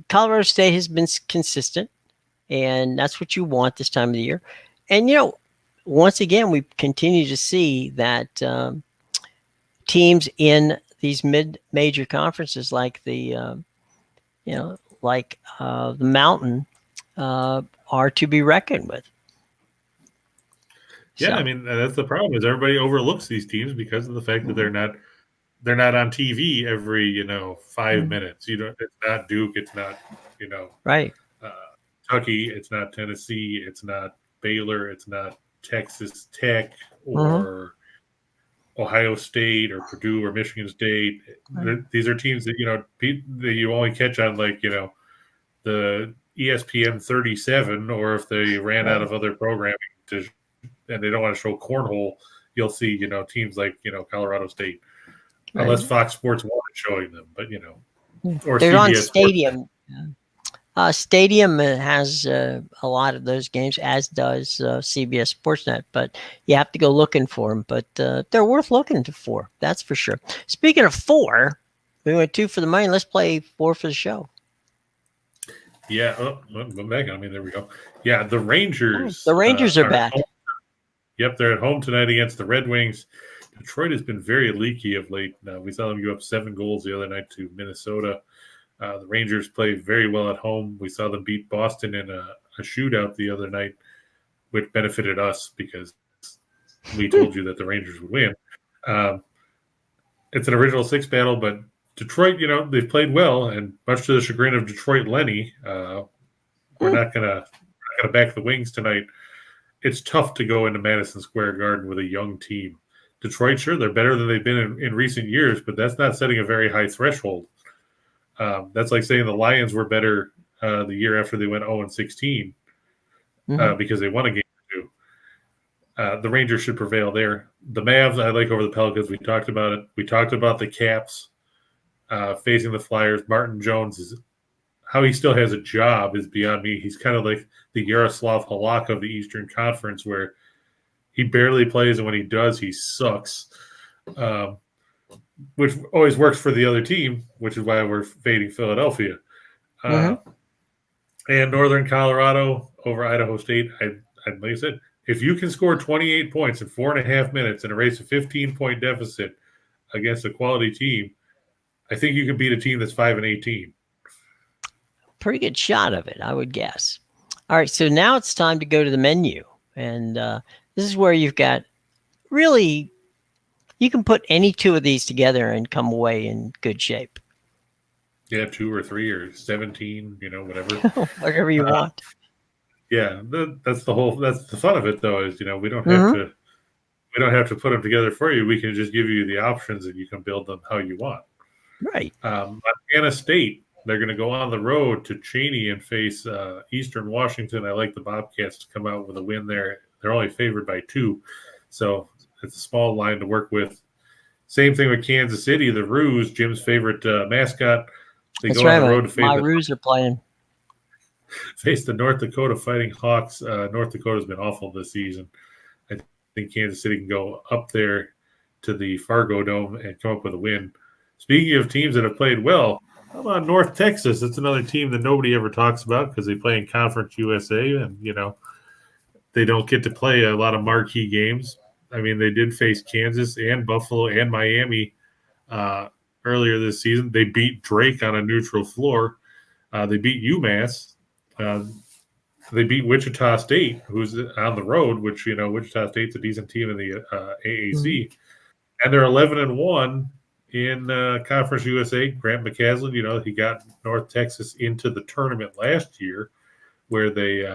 Colorado State has been consistent, and that's what you want this time of the year. And once again, we continue to see that teams in these mid-major conferences like the the Mountain are to be reckoned with. Yeah, So. I mean that's the problem is everybody overlooks these teams because of the fact that they're not on TV every 5 minutes. It's not Duke, it's not Right. Kentucky, it's not Tennessee, it's not Baylor, it's not Texas Tech Mm-hmm. or Ohio State or Purdue or Michigan State. Right. These are teams that that you only catch on the ESPN 37, or if they ran out of other programming and they don't want to show cornhole, you'll see teams like Colorado State, Right. unless Fox Sports wanted showing them, but or they're on CBS Stadium. Stadium has a lot of those games, as does CBS Sportsnet. But you have to go looking for them. But they're worth looking for. That's for sure. Speaking of 4, we went 2 for the money. Let's play 4 for the show. Yeah, I'm back. I mean, there we go. Yeah, the Rangers. The Rangers are back. Yep, they're at home tonight against the Red Wings. Detroit has been very leaky of late. We saw them give up 7 goals the other night to Minnesota. The Rangers play very well at home. We saw them beat Boston in a shootout the other night, which benefited us because we told you that the Rangers would win. It's an original 6 battle, but Detroit, they've played well, and much to the chagrin of Detroit Lenny, we're not gonna back the Wings tonight. It's tough to go into Madison Square Garden with a young team. Detroit, sure, they're better than they've been in recent years, but that's not setting a very high threshold. That's like saying the Lions were better the year after they went 0-16 because they won a game or 2. The Rangers should prevail there. The Mavs, I like over the Pelicans. We talked about it. We talked about the Caps facing the Flyers. Martin Jones how he still has a job is beyond me. He's kind of like the Yaroslav Halak of the Eastern Conference, where he barely plays, and when he does, he sucks. Which always works for the other team, which is why we're fading Philadelphia. And Northern Colorado over Idaho State. Like I said, if you can score 28 points in 4.5 minutes and erase a 15-point deficit against a quality team, I think you can beat a team that's 5-18. Pretty good shot of it, I would guess. All right, so now it's time to go to the menu. And this is where you've got really, you can put any 2 of these together and come away in good shape. Yeah, 2 or 3 or 17, whatever. Whatever you want. Yeah, that's the fun of it, though, is, we don't have to put them together for you. We can just give you the options and you can build them how you want. Right. Montana State, they're going to go on the road to Cheney and face Eastern Washington. I like the Bobcats to come out with a win there. They're only favored by 2, so it's a small line to work with. Same thing with Kansas City, the Roos, Jim's favorite mascot. They go on the road to face my Roos are playing. Face the North Dakota Fighting Hawks. North Dakota's been awful this season. I think Kansas City can go up there to the Fargo Dome and come up with a win. Speaking of teams that have played well, how about North Texas? It's another team that nobody ever talks about because they play in Conference USA, and they don't get to play a lot of marquee games. I mean, they did face Kansas and Buffalo and Miami earlier this season. They beat Drake on a neutral floor. They beat UMass. They beat Wichita State, who's on the road, which Wichita State's a decent team in the AAC, and they're 11-1 in Conference USA. Grant McCaslin, he got North Texas into the tournament last year, where they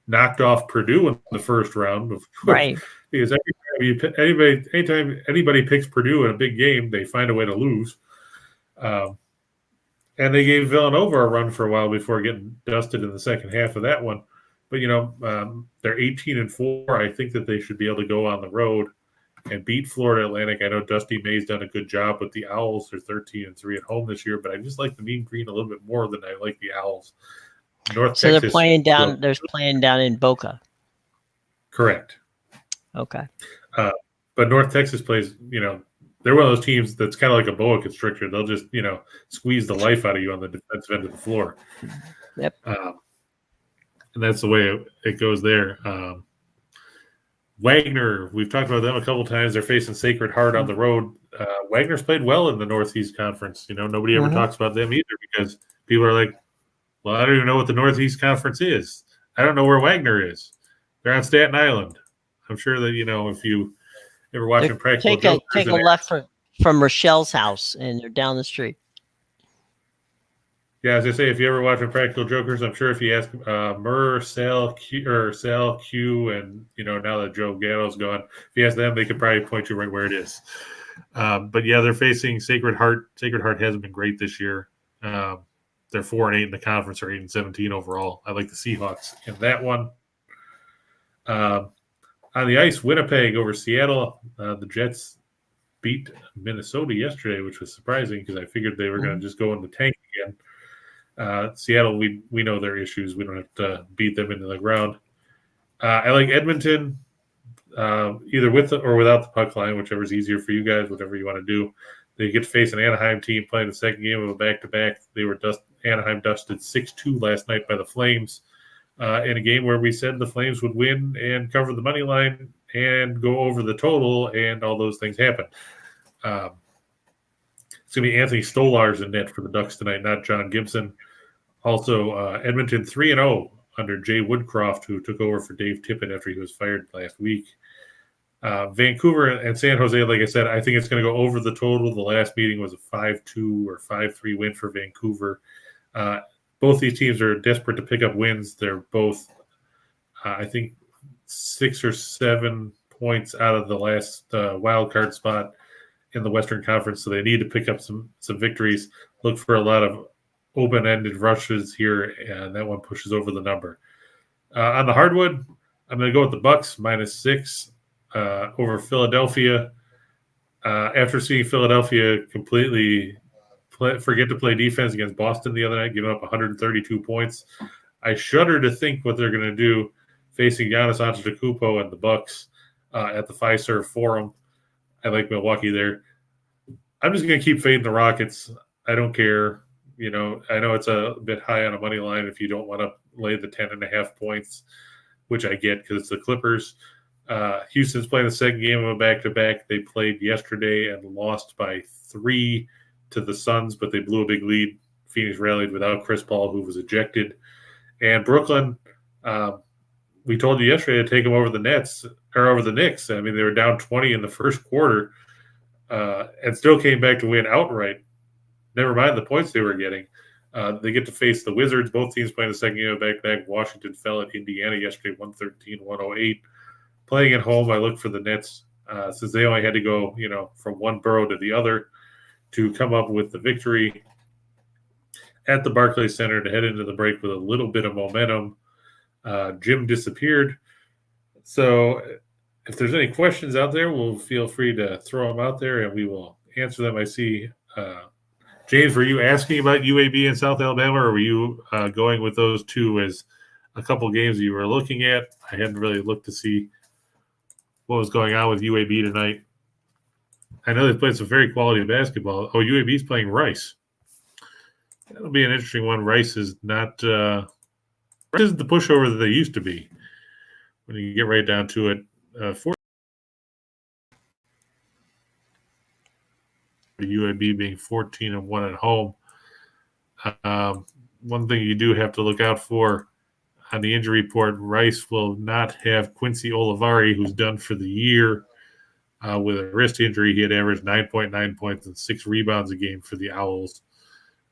knocked off Purdue in the first round. Right. Because anytime anybody picks Purdue in a big game, they find a way to lose. And they gave Villanova a run for a while before getting dusted in the second half of that one. But, they're 18-4. I think that they should be able to go on the road and beat Florida Atlantic. I know Dusty May's done a good job with the Owls. They're 13-3 at home this year, but I just like the Mean Green a little bit more than I like the Owls. North Texas, they're playing down. They're playing down in Boca. Correct. Okay. But North Texas plays. They're one of those teams that's kind of like a boa constrictor. They'll just squeeze the life out of you on the defensive end of the floor. Yep. And that's the way it goes there. Wagner, we've talked about them a couple times. They're facing Sacred Heart on the road. Wagner's played well in the Northeast Conference. Nobody ever talks about them either because people are like, well, I don't even know what the Northeast Conference is. I don't know where Wagner is. They're on Staten Island. I'm sure that, if you ever watching Practical Jokers. Take a left from Rochelle's house, and they're down the street. Yeah, as I say, if you ever watch Practical Jokers, I'm sure if you ask Murr, Sal, Q, and now that Joe Gatto's gone, if you ask them, they could probably point you right where it is. But yeah, they're facing Sacred Heart. Sacred Heart hasn't been great this year. They're 4-8 in the conference, or 8-17 overall. I like the Seahawks in that one. On the ice, Winnipeg over Seattle. The Jets beat Minnesota yesterday, which was surprising because I figured they were going to just go in the tank again. Seattle, we know their issues. We don't have to beat them into the ground. I like Edmonton, either with or without the puck line, whichever is easier for you guys, whatever you want to do. They get to face an Anaheim team playing the second game of a back-to-back. Anaheim dusted 6-2 last night by the Flames in a game where we said the Flames would win and cover the money line and go over the total, and all those things happen. It's going to be Anthony Stolarz in net for the Ducks tonight, not John Gibson. Also, Edmonton 3-0 under Jay Woodcroft, who took over for Dave Tippett after he was fired last week. Vancouver and San Jose, like I said, I think it's going to go over the total. The last meeting was a 5-2 or 5-3 win for Vancouver. Both these teams are desperate to pick up wins. They're both, I think, 6 or 7 points out of the last wild card spot in the Western Conference, so they need to pick up some victories. Look for a lot of open-ended rushes here, and that one pushes over the number. On the hardwood, I'm going to go with the Bucks -6 over Philadelphia. After seeing Philadelphia completely forget to play defense against Boston the other night, giving up 132 points, I shudder to think what they're going to do facing Giannis Antetokounmpo and the Bucks at the Fiserv Forum. I like Milwaukee there. I'm just going to keep fading the Rockets. I don't care. I know it's a bit high on a money line if you don't want to lay the 10.5 points, which I get because it's the Clippers. Houston's playing the second game of a back-to-back. They played yesterday and lost by 3 to the Suns, but they blew a big lead. Phoenix rallied without Chris Paul, who was ejected. And Brooklyn, we told you yesterday to take them over the Nets or over the Knicks. I mean, they were down 20 in the first quarter and still came back to win outright. Never mind the points they were getting. They get to face the Wizards. Both teams playing the second game of back-to-back. Washington fell at Indiana yesterday, 113-108. Playing at home, I look for the Nets since they only had to go, from one borough to the other to come up with the victory at the Barclays Center to head into the break with a little bit of momentum. Jim disappeared. So if there's any questions out there, we'll feel free to throw them out there and we will answer them. I see, James, were you asking about UAB in South Alabama, or were you going with those two as a couple games you were looking at? I hadn't really looked to see what was going on with UAB tonight. I know they played some very quality basketball. Oh, UAB's playing Rice. That'll be an interesting one. Rice is not Rice isn't the pushover that they used to be when you get right down to it. For UAB being 14-1 at home. One thing you do have to look out for on the injury report, Rice will not have Quincy Olivari, who's done for the year with a wrist injury. He had averaged 9.9 points and 6 rebounds a game for the Owls.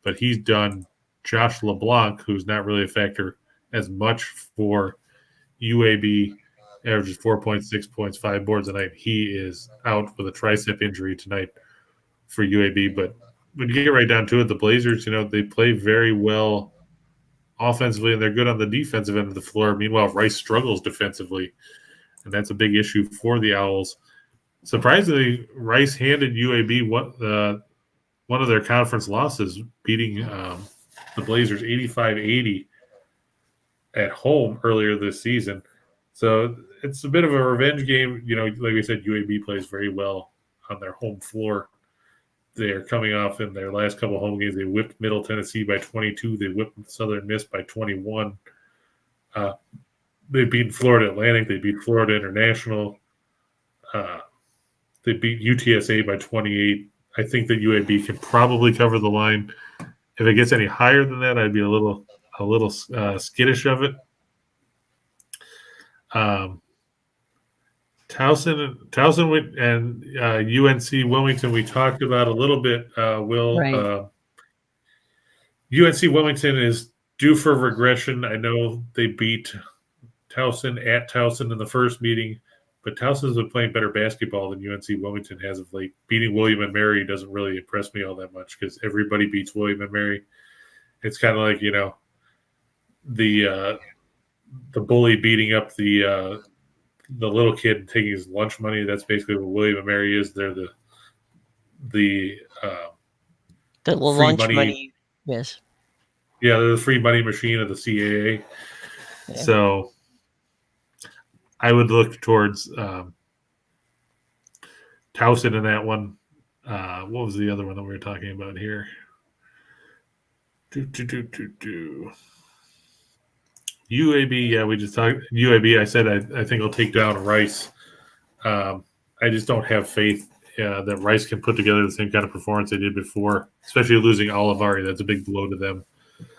But he's done Josh LeBlanc, who's not really a factor as much for UAB, averages 4.6 points, 5 boards a night. He is out with a tricep injury tonight for UAB. But when you get right down to it, the Blazers, they play very well offensively, and they're good on the defensive end of the floor. Meanwhile, Rice struggles defensively, and that's a big issue for the Owls. Surprisingly, Rice handed UAB one of their conference losses, beating the Blazers 85-80 at home earlier this season. So it's a bit of a revenge game. Like we said, UAB plays very well on their home floor. They're coming off in their last couple of home games. They whipped Middle Tennessee by 22. They whipped Southern Miss by 21. They beat Florida Atlantic. They beat Florida International. They beat UTSA by 28. I think that UAB can probably cover the line. If it gets any higher than that, I'd be a little skittish of it. Towson and UNC Wilmington we talked about a little bit. Right. UNC Wilmington is due for regression. I know they beat Towson at Towson in the first meeting, but Towson's been playing better basketball than UNC Wilmington has of late. Beating William and Mary doesn't really impress me all that much because everybody beats William and Mary. It's kind of like, the bully beating up the little kid and taking his lunch money. That's basically what William and Mary is. They're the lunch money. Yes. Yeah, they're the free money machine of the CAA. Yeah. So I would look towards Towson in that one. What was the other one that we were talking about here? UAB, yeah, we just talked. UAB, I said I think I'll take down Rice. I just don't have faith that Rice can put together the same kind of performance they did before, especially losing Olivari. That's a big blow to them.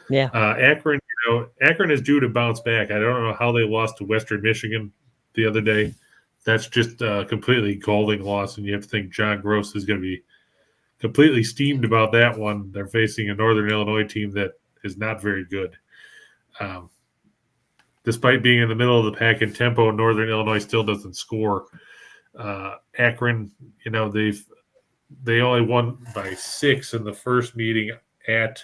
Yeah. Akron, Akron is due to bounce back. I don't know how they lost to Western Michigan the other day. That's just a completely galling loss, and you have to think John Gross is going to be completely steamed about that one. They're facing a Northern Illinois team that is not very good. Despite being in the middle of the pack in tempo, Northern Illinois still doesn't score. Akron, they only won by 6 in the first meeting at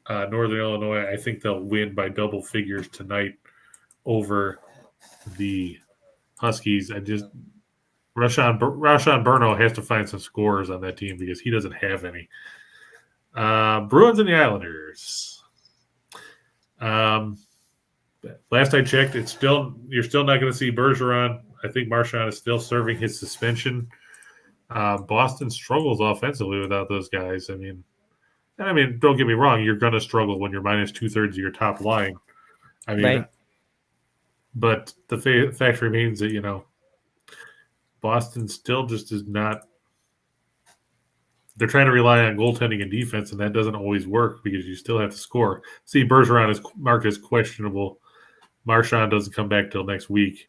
Northern Illinois. I think they'll win by double figures tonight over the Huskies. Rashawn Burno has to find some scores on that team because he doesn't have any. Bruins and the Islanders. Last I checked, you're still not going to see Bergeron. I think Marchand is still serving his suspension. Boston struggles offensively without those guys. I mean, don't get me wrong, you're going to struggle when you're minus 2/3 of your top line. I mean, right. But the fact remains that, Boston still just is not – they're trying to rely on goaltending and defense, and that doesn't always work because you still have to score. See, Bergeron is marked as questionable. Marchand doesn't come back till next week.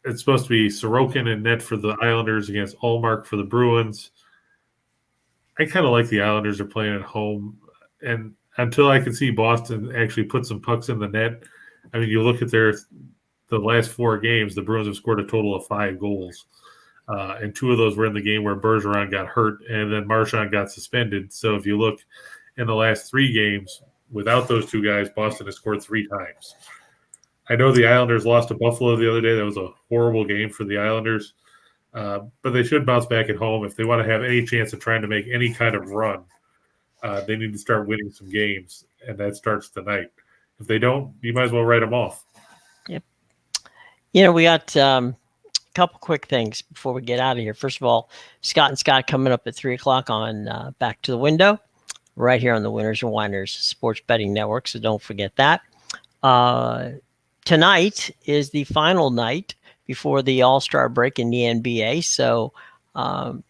It's supposed to be Sorokin and net for the Islanders against Ullmark for the Bruins. I kind of like the Islanders are playing at home, and until I can see Boston actually put some pucks in the net, I mean, you look at the last 4 games, the Bruins have scored a total of 5 goals, and 2 of those were in the game where Bergeron got hurt, and then Marchand got suspended. So if you look in the last 3 games, without those 2 guys, Boston has scored 3 times. I know the Islanders lost to Buffalo the other day. That was a horrible game for the Islanders. But they should bounce back at home. If they want to have any chance of trying to make any kind of run, they need to start winning some games, and that starts tonight. If they don't, you might as well write them off. Yep. We got a couple quick things before we get out of here. First of all, Scott and Scott coming up at 3 o'clock on Back to the Window, right here on the Winners and Whiners Sports Betting Network, so don't forget that. Tonight is the final night before the All-Star break in the NBA. So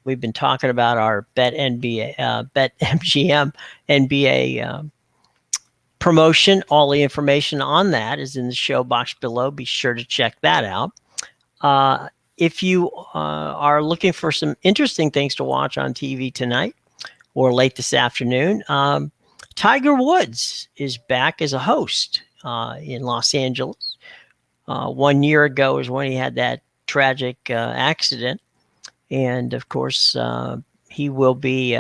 we've been talking about our Bet MGM NBA promotion. All the information on that is in the show box below. Be sure to check that out. If you are looking for some interesting things to watch on TV tonight or late this afternoon, Tiger Woods is back as a host in Los Angeles. 1 year ago is when he had that tragic accident. And, of course, he will be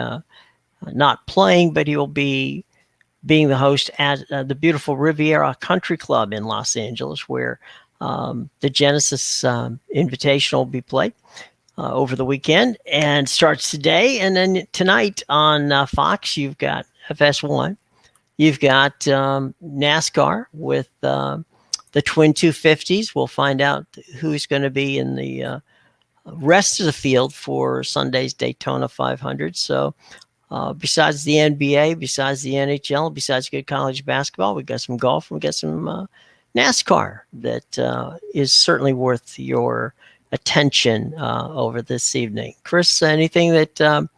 not playing, but he will be being the host at the beautiful Riviera Country Club in Los Angeles, where the Genesis Invitational will be played over the weekend and starts today. And then tonight on Fox, you've got FS1. You've got NASCAR with the Twin 250s. We'll find out who's going to be in the rest of the field for Sunday's Daytona 500. So besides the NBA, besides the NHL, besides good college basketball, we got some golf, and we got some NASCAR that is certainly worth your attention over this evening. Chris, anything that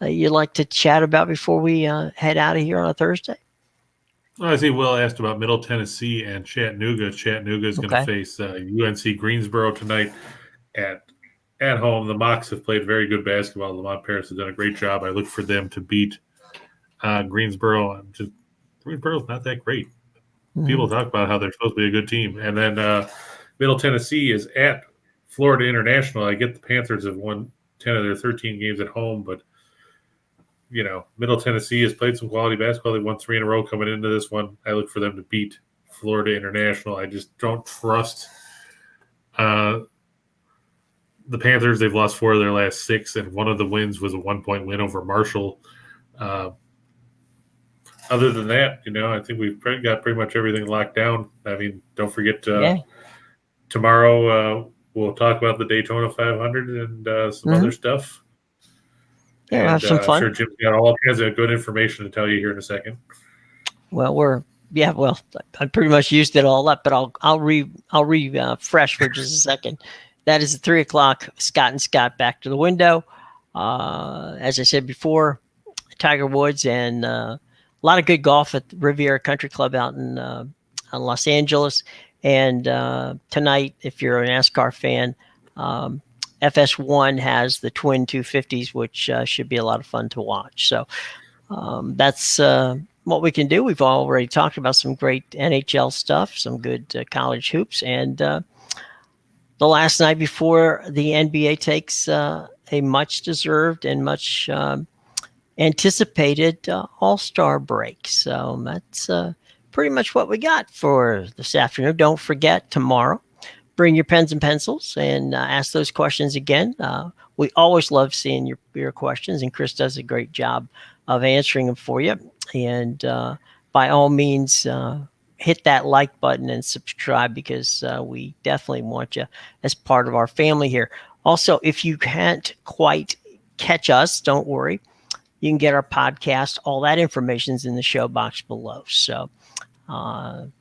you'd like to chat about before we head out of here on a Thursday? Well, I see Will asked about Middle Tennessee and Chattanooga. Chattanooga is going to face UNC Greensboro tonight at home. The Mocs have played very good basketball. Lamont Paris has done a great job. I look for them to beat Greensboro. Greensboro's not that great. Mm-hmm. People talk about how they're supposed to be a good team. And then Middle Tennessee is at Florida International. I get the Panthers have won 10 of their 13 games at home, but Middle Tennessee has played some quality basketball. They won 3 in a row coming into this one. I look for them to beat Florida International. I just don't trust the Panthers. They've lost 4 of their last 6, and one of the wins was a 1-point win over Marshall. Other than that, I think we've got pretty much everything locked down. I mean, don't forget tomorrow we'll talk about the Daytona 500 and some other stuff. Yeah, we'll have some fun. I'm sure Jim's got all kinds of good information to tell you here in a second. Well, I pretty much used it all up, but I'll refresh for just a second. That is at 3:00. Scott and Scott back to the window. As I said before, Tiger Woods and a lot of good golf at the Riviera Country Club out in Los Angeles. And tonight, if you're a NASCAR fan, FS1 has the twin 250s, which should be a lot of fun to watch. So that's what we can do. We've already talked about some great NHL stuff, some good college hoops, and the last night before the NBA takes a much deserved and much anticipated All-Star break. So that's pretty much what we got for this afternoon. Don't forget tomorrow. Bring your pens and pencils and ask those questions again. We always love seeing your questions, and Chris does a great job of answering them for you. And by all means, hit that like button and subscribe, because we definitely want you as part of our family here. Also, if you can't quite catch us, don't worry. You can get our podcast. All that information is in the show box below. So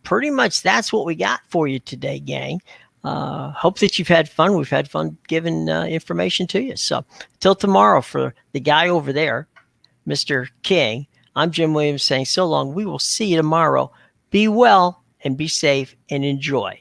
pretty much that's what we got for you today, gang. Hope that you've had fun. We've had fun giving information to you. So till tomorrow, for the guy over there, Mr. King, I'm Jim Williams saying so long. We will see you tomorrow. Be well and be safe and enjoy.